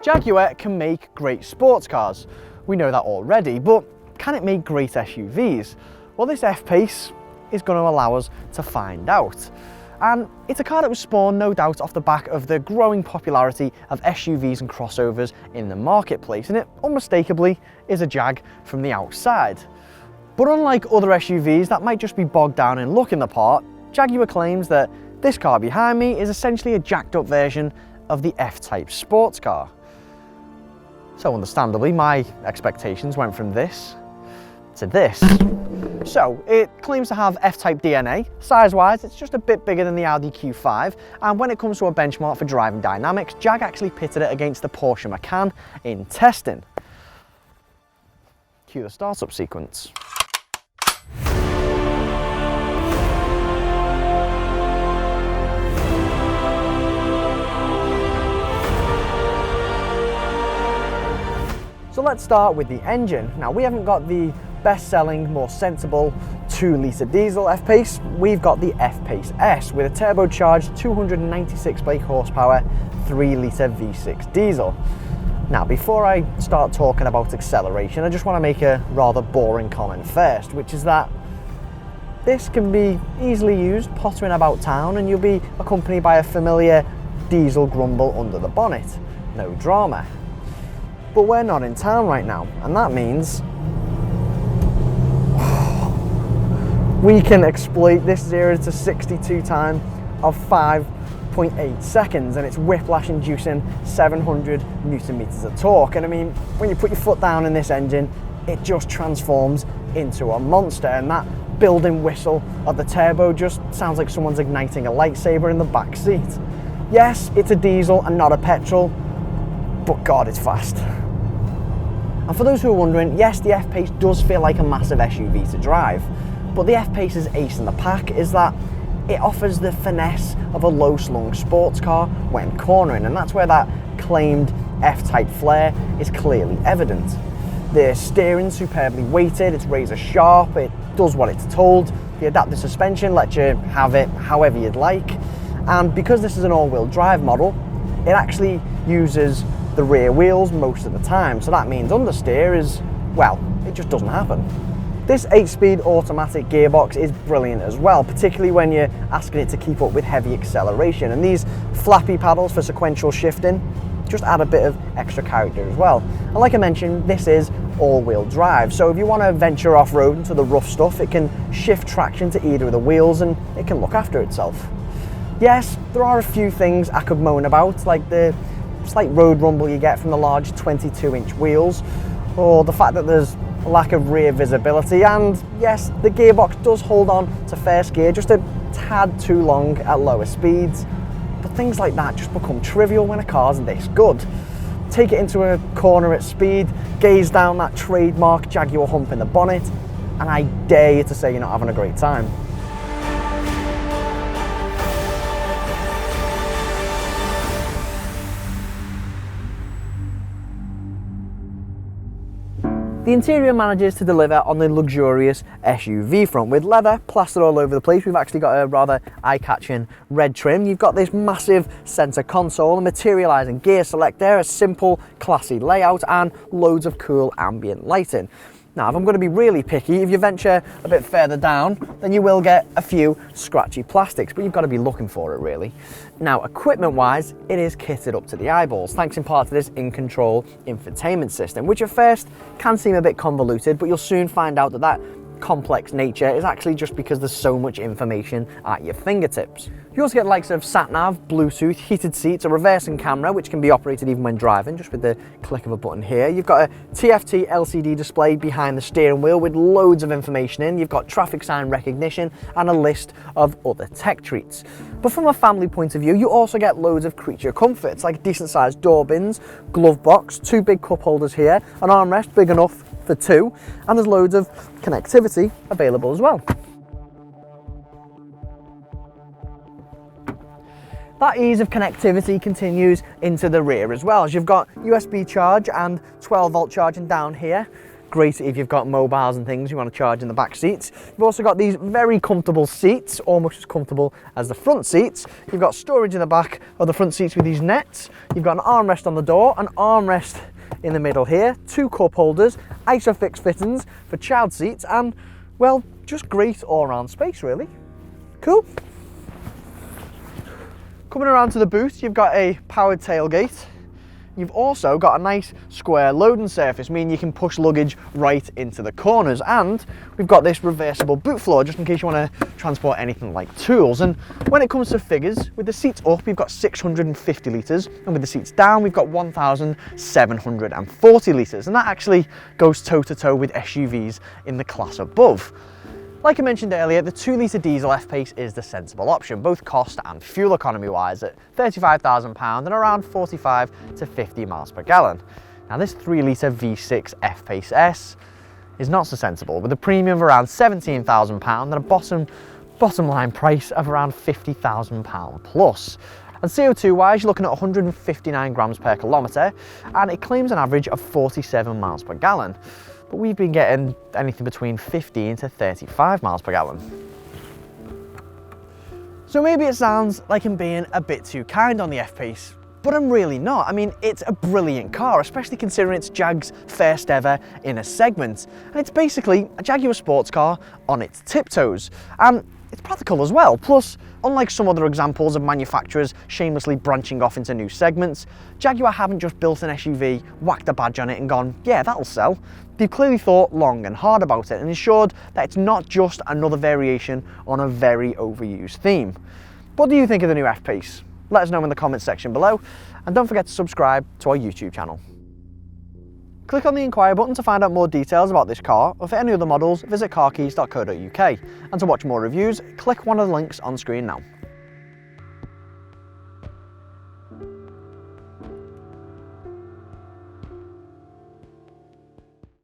Jaguar can make great sports cars. We know that already, but can it make great SUVs? Well, this F-Pace is going to allow us to find out. And it's a car that was spawned, no doubt, off the back of the growing popularity of SUVs and crossovers in the marketplace, and it unmistakably is a Jag from the outside. But unlike other SUVs that might just be bogged down in looking the part, Jaguar claims that this car behind me is essentially a jacked up version of the F-Type sports car. So understandably, my expectations went from this to this. So it claims to have F-Type DNA. Size-wise, it's just a bit bigger than the Audi Q5, and when it comes to a benchmark for driving dynamics, Jag actually pitted it against the Porsche Macan in testing. Cue the startup sequence. So let's start with the engine. Now, we haven't got the best-selling, more sensible 2-litre diesel F-Pace. We've got the F-Pace S with a turbocharged 296 brake horsepower 3-litre V6 diesel. Now, before I start talking about acceleration, I just want to make a rather boring comment first, which is that this can be easily used pottering about town and you'll be accompanied by a familiar diesel grumble under the bonnet. No drama. But we're not in town right now, and that means we can exploit this 0 to 62 time of 5.8 seconds, and it's whiplash inducing 700 newton meters of torque. And I mean, when you put your foot down in this engine, it just transforms into a monster, and that building whistle of the turbo just sounds like someone's igniting a lightsaber in the back seat. Yes, it's a diesel and not a petrol, but God, it's fast. And for those who are wondering, yes, the F-Pace does feel like a massive SUV to drive, but the F-Pace's ace in the pack is that it offers the finesse of a low-slung sports car when cornering, and that's where that claimed F-Type flair is clearly evident. The steering's superbly weighted, it's razor sharp, it does what it's told, the adaptive suspension lets you have it however you'd like, and because this is an all-wheel drive model, it actually uses the rear wheels most of the time, so that means understeer is, well, it just doesn't happen. This 8-speed automatic gearbox is brilliant as well, particularly when you're asking it to keep up with heavy acceleration, and these flappy paddles for sequential shifting just add a bit of extra character as well. And like I mentioned, this is all-wheel drive, so if you want to venture off-road into the rough stuff, it can shift traction to either of the wheels and it can look after itself. Yes, there are a few things I could moan about, like the slight road rumble you get from the large 22-inch wheels, or the fact that there's a lack of rear visibility, and yes, the gearbox does hold on to first gear just a tad too long at lower speeds, but things like that just become trivial when a car's this good. Take it into a corner at speed, gaze down that trademark Jaguar hump in the bonnet, and I dare you to say you're not having a great time. The interior manages to deliver on the luxurious SUV front with leather plastered all over the place. We've actually got a rather eye-catching red trim. You've got this massive center console, a materializing gear selector, a simple, classy layout, and loads of cool ambient lighting. Now, if I'm going to be really picky, if you venture a bit further down, then you will get a few scratchy plastics, but you've got to be looking for it, really. Now, equipment-wise, it is kitted up to the eyeballs, thanks in part to this in-control infotainment system, which at first can seem a bit convoluted, but you'll soon find out that that complex nature is actually just because there's so much information at your fingertips. You also get the likes of sat-nav, Bluetooth, heated seats, a reversing camera which can be operated even when driving, just with the click of a button here. You've got a TFT LCD display behind the steering wheel with loads of information in. You've got traffic sign recognition and a list of other tech treats. But from a family point of view, you also get loads of creature comforts like decent sized door bins, glove box, 2 big cup holders here, an armrest big enough for 2, and there's loads of connectivity available as well. That ease of connectivity continues into the rear as well, as you've got USB charge and 12-volt charging down here. Great if you've got mobiles and things you want to charge in the back seats. You've also got these very comfortable seats, almost as comfortable as the front seats. You've got storage in the back of the front seats with these nets. You've got an armrest on the door, an armrest in the middle here, 2 cup holders, ISOFIX fittings for child seats, and, well, just great all-round space really. Cool. Coming around to the boot, you've got a powered tailgate. You've also got a nice square loading surface, meaning you can push luggage right into the corners. And we've got this reversible boot floor, just in case you want to transport anything like tools. And when it comes to figures, with the seats up, we've got 650 litres, and with the seats down, we've got 1,740 litres. And that actually goes toe-to-toe with SUVs in the class above. Like I mentioned earlier, the 2-litre diesel F-Pace is the sensible option, both cost and fuel economy wise, at £35,000 and around 45 to 50 miles per gallon. Now this 3-litre V6 F-Pace S is not so sensible, with a premium of around £17,000 and a bottom line price of around £50,000 plus. And CO2 wise, you're looking at 159 grams per kilometre, and it claims an average of 47 miles per gallon. But we've been getting anything between 15 to 35 miles per gallon. So maybe it sounds like I'm being a bit too kind on the F-Pace, but I'm really not. I mean, it's a brilliant car, especially considering it's Jag's first ever in a segment. And it's basically a Jaguar sports car on its tiptoes. And it's practical as well. Plus, unlike some other examples of manufacturers shamelessly branching off into new segments, Jaguar haven't just built an SUV, whacked a badge on it and gone, yeah, that'll sell. They've clearly thought long and hard about it and ensured that it's not just another variation on a very overused theme. What do you think of the new F-Pace? Let us know in the comments section below, and don't forget to subscribe to our YouTube channel. Click on the inquire button to find out more details about this car, or for any other models, visit carkeys.co.uk. And to watch more reviews, click one of the links on screen now.